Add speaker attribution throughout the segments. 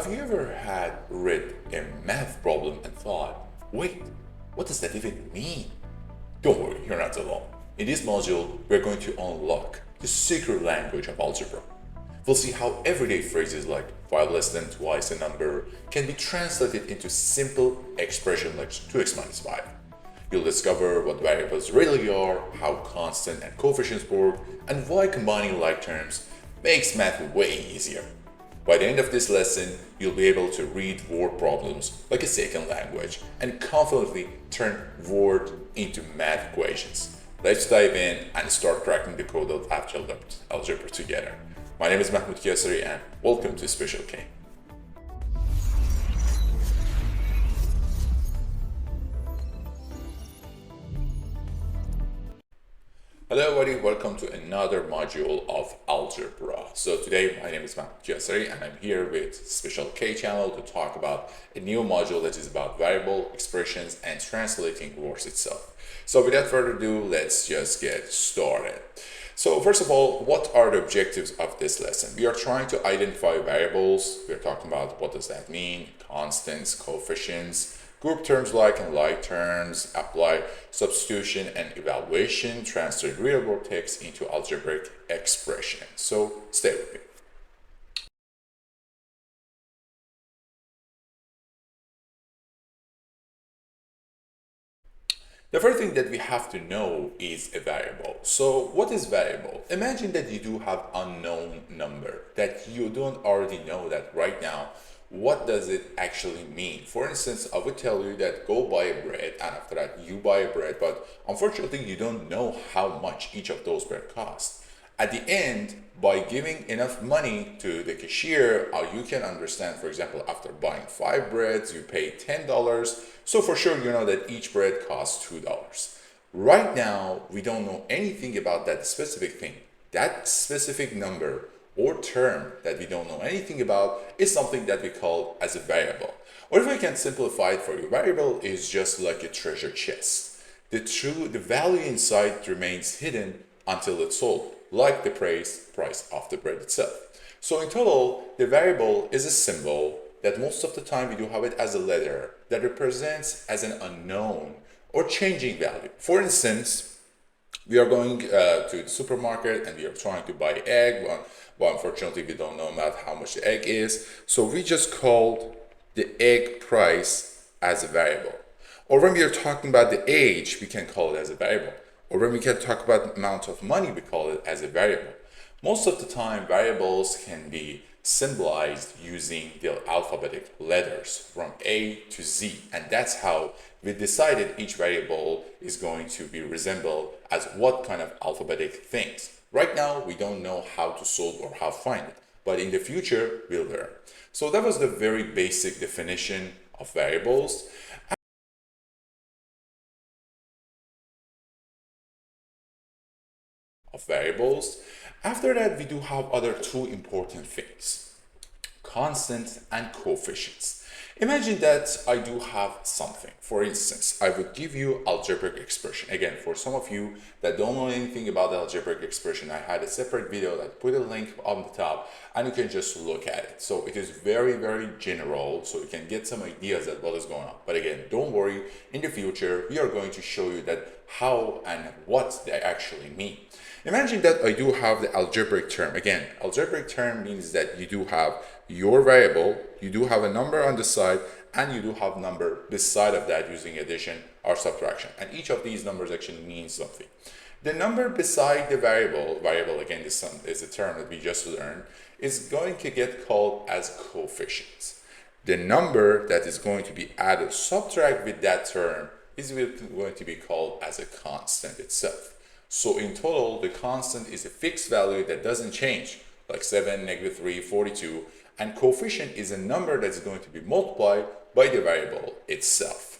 Speaker 1: Have you ever had read a math problem and thought, wait, what does that even mean? Don't worry, you're not alone. In this module, we're going to unlock the secret language of algebra. We'll see how everyday phrases like 5 less than twice a number can be translated into simple expression like 2x minus 5. You'll discover what variables really are, how constant and coefficients work, and why combining like terms makes math way easier. By the end of this lesson, you'll be able to read word problems like a second language and confidently turn word into math equations. Let's dive in and start cracking the code of algebra together. My name is Mahmoud Kiasari and welcome to Special K. Hello everybody, welcome to another module of algebra. So today my name is Mahmoud Kiasari and I'm here with Special K channel to talk about a new module that is about variable expressions and translating words itself. So without further ado, let's just get started. So first of all, what are the objectives of this lesson? We are trying to identify variables. We're talking about what does that mean, constants, coefficients, group terms like and like terms, apply substitution and evaluation, translate real world text into algebraic expression. So stay with me. The first thing that we have to know is a variable. So what is variable? Imagine that you do have unknown number that you don't already know that right now. What does it actually mean? For instance, I would tell you that go buy a bread and after that you buy a bread, but unfortunately you don't know how much each of those bread cost. At the end, by giving enough money to the cashier, you can understand, for example, after buying 5 breads, you pay $10. So for sure, you know that each bread costs $2. Right now, we don't know anything about that specific thing. That specific number or term that we don't know anything about is something that we call as a variable. Or if I can simplify it for you, variable is just like a treasure chest. The value inside remains hidden until it's sold, like the price of the bread itself. So in total, the variable is a symbol that most of the time we do have it as a letter that represents as an unknown or changing value. For instance, we are going to the supermarket and we are trying to buy egg. Well, unfortunately, we don't know about how much the egg is. So we just called the egg price as a variable. Or when we are talking about the age, we can call it as a variable. Or when we can talk about the amount of money, we call it as a variable. Most of the time, variables can be symbolized using the alphabetic letters from A to Z. And that's how we decided each variable is going to be resembled as what kind of alphabetic things. Right now, we don't know how to solve or how to find it, but in the future, we'll learn. So that was the very basic definition of variables. After that, we do have other two important things, constants and coefficients. Imagine that I do have something. For instance, I would give you algebraic expression. Again, for some of you that don't know anything about the algebraic expression, I had a separate video that put a link on the top and you can just look at it. So it is very, very general, so you can get some ideas at what is going on. But again, don't worry, in the future, we are going to show you that how and what they actually mean. Imagine that I do have the algebraic term. Again, algebraic term means that you do have your variable, you do have a number on the side, and you do have number beside of that using addition or subtraction. And each of these numbers actually means something. The number beside the variable again, this is a term that we just learned, is going to get called as coefficients. The number that is going to be added, subtract with that term, is going to be called as a constant itself. So in total, the constant is a fixed value that doesn't change, like 7, -3, 42, and coefficient is a number that's going to be multiplied by the variable itself.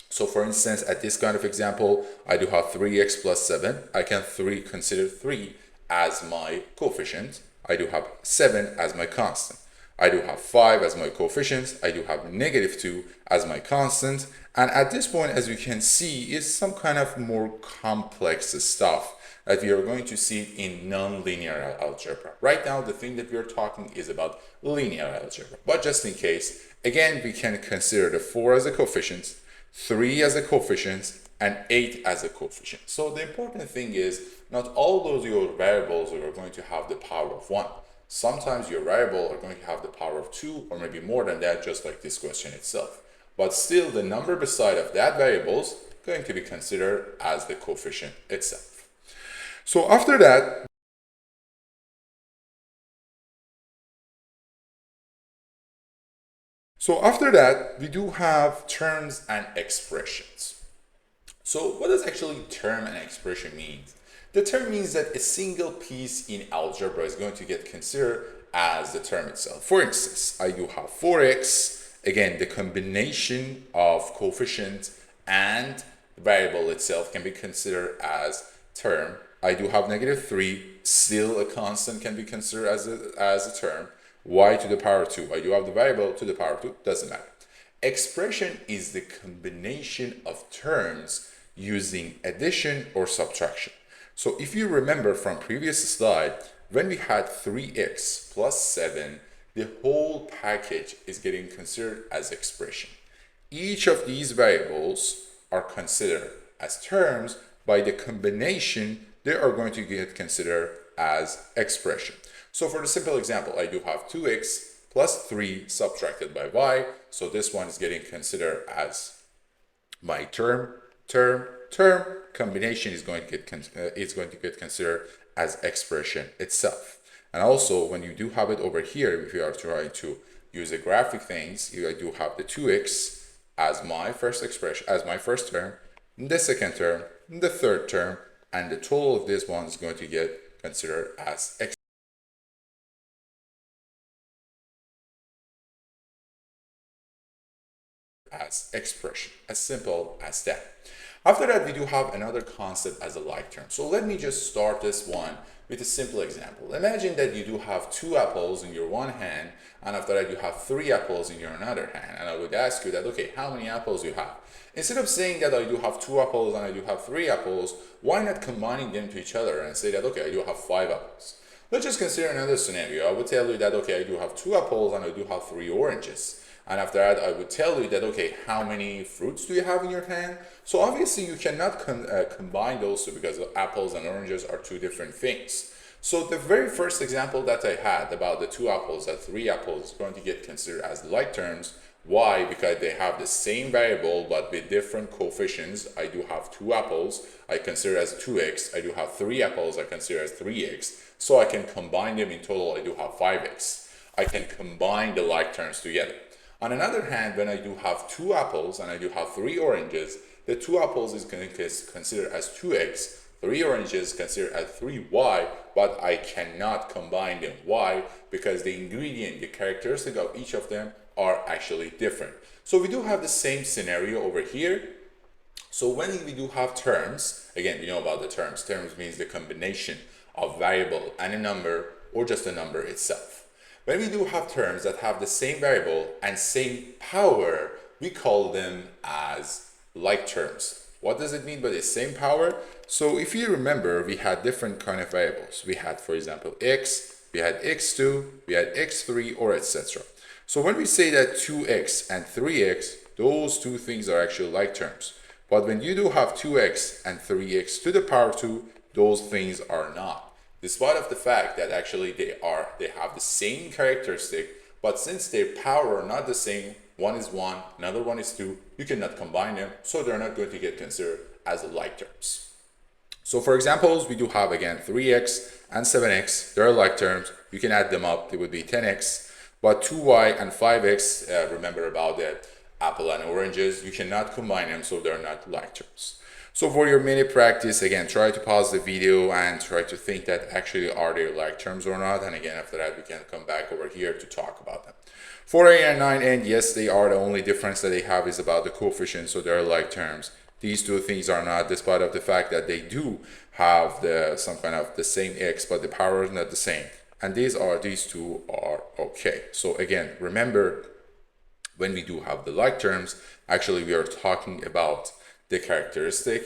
Speaker 1: So for instance, at this kind of example, I do have 3x plus 7. I can consider 3 as my coefficient. I do have 7 as my constant. I do have 5 as my coefficients. I do have -2 as my constant. And at this point, as you can see, is some kind of more complex stuff that we are going to see it in non-linear algebra. Right now, the thing that we are talking is about linear algebra. But just in case, again, we can consider the 4 as a coefficient, 3 as a coefficient, and 8 as a coefficient. So the important thing is not all those your variables are going to have the power of 1. Sometimes your variable are going to have the power of 2 or maybe more than that, just like this question itself. But still, the number beside of that variable is going to be considered as the coefficient itself. So after that, we do have terms and expressions. So what does actually term and expression mean? The term means that a single piece in algebra is going to get considered as the term itself. For instance, I do have 4x, again, the combination of coefficient and variable itself can be considered as term. I do have -3, still a constant can be considered as a term. Y to the power 2, I do have the variable to the power 2, doesn't matter. Expression is the combination of terms using addition or subtraction. So if you remember from previous slide, when we had 3x plus 7, the whole package is getting considered as expression. Each of these variables are considered as terms. By the combination, they are going to get considered as expression. So for the simple example, I do have 2x plus 3 subtracted by y. So this one is getting considered as my term. Combination is going to get considered as expression itself. And also, when you do have it over here, if you are trying to use a graphic things, I do have the 2x as my first expression, as my first term, the second term, the third term, and the total of this one is going to get considered as expression, as simple as that. After that, we do have another concept as a like term. So let me just start this one with a simple example. Imagine that you do have 2 apples in your one hand, and after that you have 3 apples in your another hand. And I would ask you that, okay, how many apples you have? Instead of saying that I do have 2 apples and I do have 3 apples, why not combining them to each other and say that, okay, I do have 5 apples? Let's just consider another scenario. I would tell you that, okay, I do have 2 apples and I do have 3 oranges. And after that, I would tell you that, okay, how many fruits do you have in your hand? So obviously you cannot combine those two because apples and oranges are 2 different things. So the very first example that I had about the 2 apples and 3 apples is going to get considered as like terms. Why? Because they have the same variable but with different coefficients. I do have 2 apples, I consider as 2x. I do have 3 apples, I consider as 3x. So I can combine them. In total, I do have 5x. I can combine the like terms together. On another hand, when I do have 2 apples and I do have 3 oranges, the 2 apples is going to be considered as 2x, 3 oranges considered as 3y, but I cannot combine them. Why? Because the ingredient, the characteristic of each of them are actually different. So we do have the same scenario over here. So when we do have terms, again, we know about the terms. Terms means the combination of variable and a number, or just a number itself. When we do have terms that have the same variable and same power, we call them as like terms. What does it mean by the same power? So if you remember, we had different kind of variables. We had, for example, x, we had x2, we had x3, or etc. So when we say that 2x and 3x, those 2 things are actually like terms. But when you do have 2x and 3x to the power 2, those things are not. Despite of the fact that actually they have the same characteristic, but since their power are not the same, one is 1, another one is 2, you cannot combine them, so they're not going to get considered as like terms. So for examples, we do have again 3x and 7x, they're like terms, you can add them up, they would be 10x, but 2y and 5x, remember about that apple and oranges, you cannot combine them, so they're not like terms. So for your mini practice, again, try to pause the video and try to think that actually are they like terms or not. And again, after that, we can come back over here to talk about them. 4a and 9n, yes, they are. The only difference that they have is about the coefficient, so they're like terms. These 2 things are not, despite of the fact that they do have some kind of the same x, but the power is not the same. And these 2 are okay. So again, remember, when we do have the like terms, actually we are talking about the characteristic,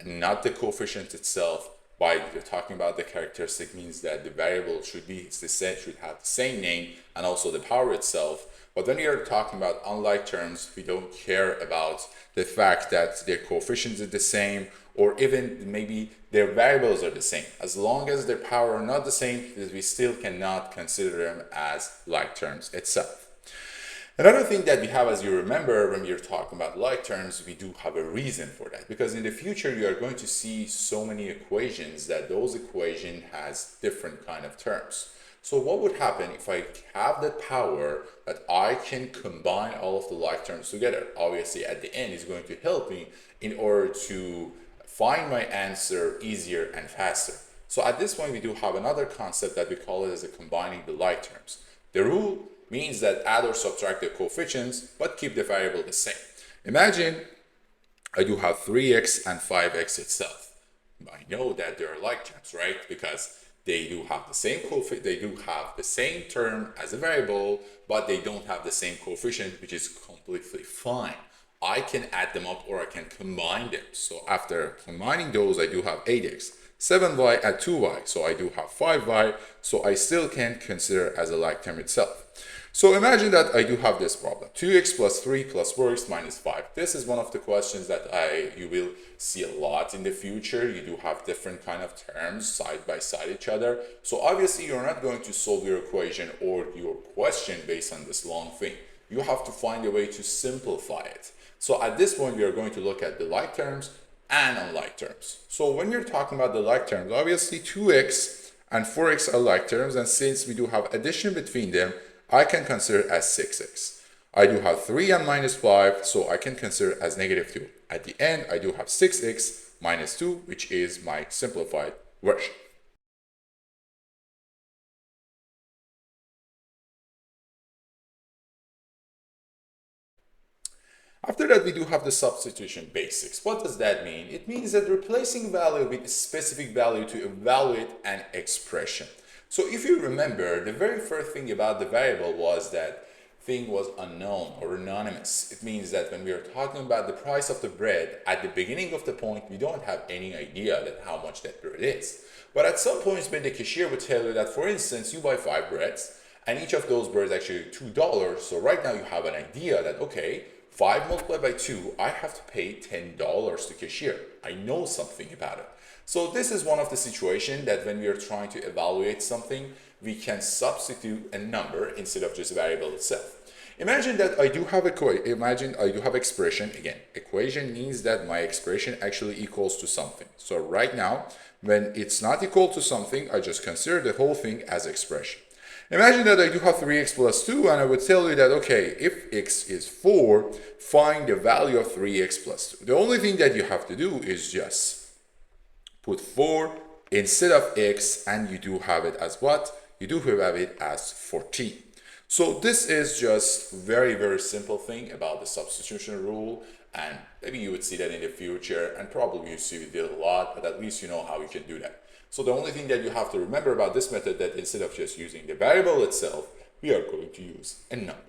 Speaker 1: not the coefficient itself, by talking about the characteristic means that the variable should have the same name and also the power itself. But when we are talking about unlike terms, we don't care about the fact that their coefficients are the same, or even maybe their variables are the same. As long as their power are not the same, we still cannot consider them as like terms itself. Another thing that we have, as you remember, when we are talking about like terms, we do have a reason for that. Because in the future, you are going to see so many equations that those equation has different kind of terms. So what would happen if I have the power that I can combine all of the like terms together? Obviously, at the end, it's going to help me in order to find my answer easier and faster. So at this point, we do have another concept that we call it as a combining the like terms. The rule means that add or subtract the coefficients, but keep the variable the same. Imagine I do have 3x and 5x itself. I know that they are like terms, right? Because they do have the same coefficient, they do have the same term as a variable, but they don't have the same coefficient, which is completely fine. I can add them up or I can combine them. So after combining those, I do have 8x. 7y at 2y, so I do have 5y, so I still can consider as a like term itself. So imagine that I do have this problem, 2x plus 3 plus 4x minus 5. This is one of the questions that you will see a lot in the future. You do have different kind of terms side by side each other. So obviously you're not going to solve your equation or your question based on this long thing. You have to find a way to simplify it. So at this point, we are going to look at the like terms and unlike terms. So when you're talking about the like terms, obviously 2x and 4x are like terms, and since we do have addition between them, I can consider as 6x. I do have 3 and minus 5, so I can consider as negative 2. At the end, I do have 6x minus 2, which is my simplified version. After that, we do have the substitution basics. What does that mean? It means that replacing value with a specific value to evaluate an expression. So if you remember, the very first thing about the variable was that thing was unknown or anonymous. It means that when we are talking about the price of the bread, at the beginning of the point, we don't have any idea that how much that bread is. But at some points when the cashier would tell you that, for instance, you buy 5 breads, and each of those breads actually $2. So right now you have an idea that, okay, 5 multiplied by 2, I have to pay $10 to cashier. I know something about it. So this is one of the situations that when we are trying to evaluate something, we can substitute a number instead of just a variable itself. Imagine that I do have expression. Again, equation means that my expression actually equals to something. So right now, when it's not equal to something, I just consider the whole thing as expression. Imagine that I do have 3x plus 2, and I would tell you that, okay, if x is 4, find the value of 3x plus 2. The only thing that you have to do is just put 4 instead of x, and you do have it as what? You do have it as 14. So this is just very, very simple thing about the substitution rule, and maybe you would see that in the future, and probably you see it a lot, but at least you know how you can do that. So the only thing that you have to remember about this method, that instead of just using the variable itself, we are going to use a number.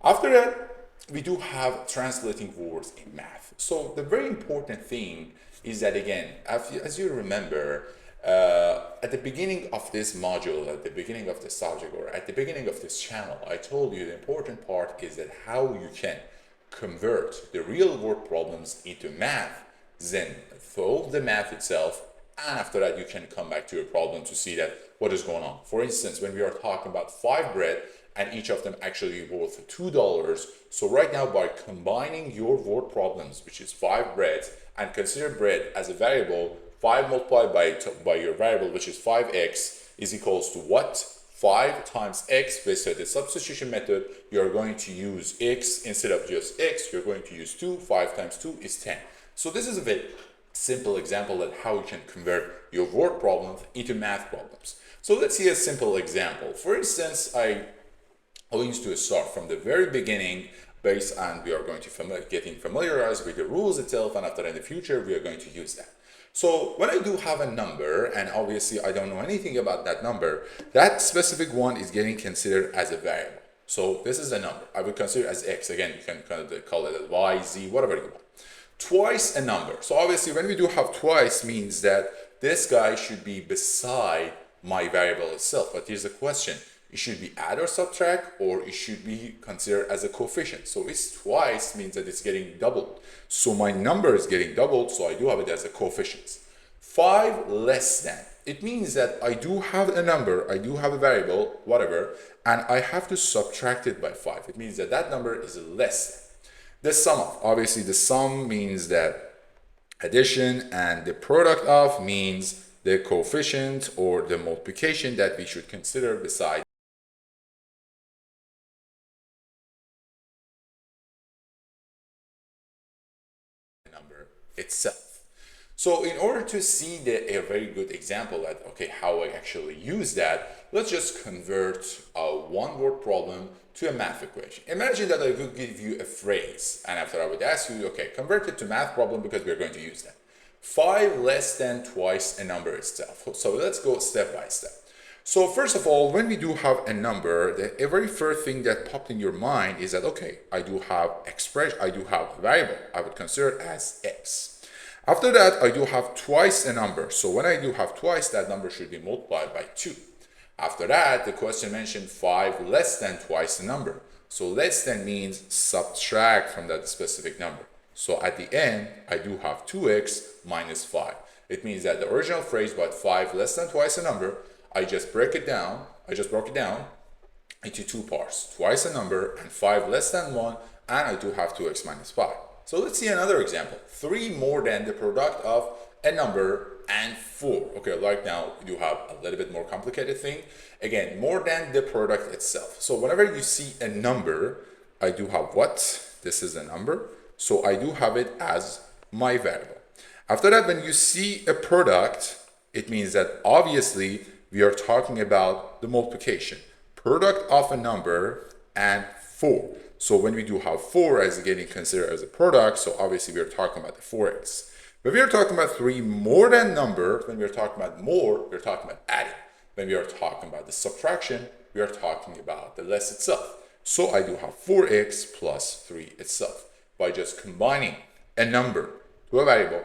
Speaker 1: After that, we do have translating words in math. So the very important thing is that, again, as you remember, at the beginning of this module, at the beginning of this subject, or at the beginning of this channel, I told you the important part is that how you can convert the real world problems into math, then solve the math itself, and after that you can come back to your problem to see that what is going on. For instance, when we are talking about 5 bread, and each of them actually worth $2. So right now, by combining your word problems, which is 5 breads, and consider bread as a variable, 5 multiplied by your variable, which is 5x, is equals to what? 5 times x. Based on the substitution method, you're going to use x instead of just x. You're going to use 2. 5 times 2 is 10. So this is a very simple example of how you can convert your word problems into math problems. So let's see a simple example. For instance, I used to start from the very beginning based on we are going to getting familiarized with the rules itself, and after that in the future we are going to use that. So when I do have a number, and obviously I don't know anything about that number, that specific one is getting considered as a variable. So this is a number. I would consider as x. Again, you can kind of call it y, z, whatever you want. Twice a number. So obviously when we do have twice means that this guy should be beside my variable itself. But here's the question. It should be add or subtract, or it should be considered as a coefficient. So it's twice means that it's getting doubled. So my number is getting doubled, so I do have it as a coefficient. 5 less than. It means that I do have a number, I do have a variable, whatever, and I have to subtract it by 5. It means that that number is less than. The sum of, obviously the sum means that addition, and the product of means the coefficient or the multiplication that we should consider beside the number itself. So in order to see a very good example that, okay, how I actually use that, let's just convert a one-word problem to a math equation. Imagine that I would give you a phrase, and after I would ask you, okay, convert it to math problem because we're going to use that. 5 less than twice a number itself. So let's go step by step. So first of all, when we do have a number, the very first thing that popped in your mind is that, okay, I do have expression, I do have a variable. I would consider it as x. After that, I do have twice a number. So when I do have twice, that number should be multiplied by 2. After that, the question mentioned 5 less than twice the number. So less than means subtract from that specific number. So at the end, I do have 2x minus 5. It means that the original phrase about 5 less than twice the number, I just broke it down into two parts. Twice a number and 5 less than 1, and I do have 2x minus 5. So let's see another example. 3 more than the product of a number and 4. Okay, right now we do have a little bit more complicated thing. Again, more than the product itself. So whenever you see a number, I do have what? This is a number. So I do have it as my variable. After that, when you see a product, it means that obviously we are talking about the multiplication. Product of a number and 4. So when we do have 4 as getting considered as a product, so obviously we are talking about the 4x. When we are talking about 3 more than number, when we are talking about more, we're talking about adding. When we are talking about the subtraction, we are talking about the less itself. So I do have 4x plus 3 itself. By just combining a number to a variable,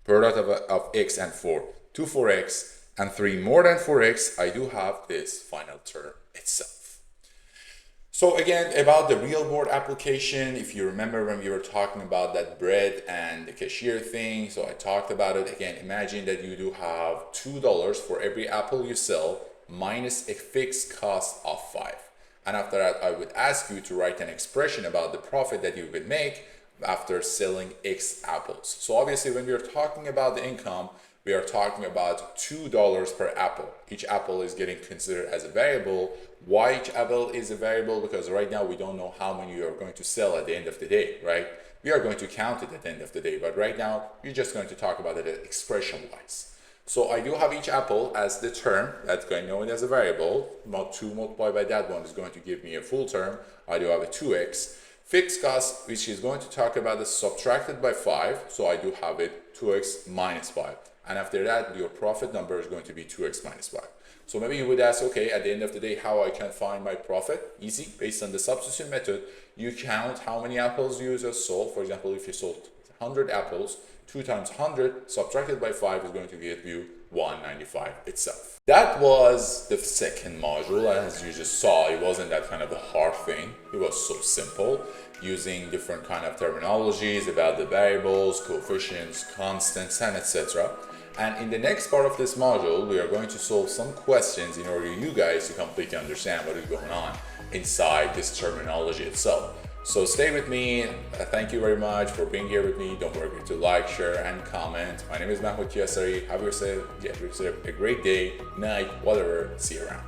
Speaker 1: product of x and 4 to 4x, and 3 more than 4x, I do have this final term itself. So again, about the real world application, if you remember when we were talking about that bread and the cashier thing, so I talked about it. Again, imagine that you do have $2 for every apple you sell minus a fixed cost of 5. And after that, I would ask you to write an expression about the profit that you would make after selling X apples. So obviously when we are talking about the income, we are talking about $2 per apple. Each apple is getting considered as a variable. Why each apple is a variable? Because right now we don't know how many you are going to sell at the end of the day, right? We are going to count it at the end of the day, but right now we're just going to talk about it expression-wise. So I do have each apple as the term that's going to know it as a variable. 2 multiplied by that one is going to give me a full term. I do have a 2x. Fixed cost, which is going to talk about the subtracted by 5. So I do have it 2x minus 5. And after that, your profit number is going to be 2x minus 5. So maybe you would ask, okay, at the end of the day, how I can find my profit? Easy. Based on the substitution method, you count how many apples you just sold. For example, if you sold 100 apples, 2 times 100 subtracted by 5 is going to give you 195 itself. That was the second module. As you just saw, it wasn't that kind of a hard thing. It was so simple, using different kind of terminologies about the variables, coefficients, constants, and etc. And in the next part of this module, we are going to solve some questions in order you guys to completely understand what is going on inside this terminology itself. So stay with me. Thank you very much for being here with me. Don't forget to like, share, and comment. My name is Mahmoud Kiasari. Have yourself a great day, night, whatever. See you around.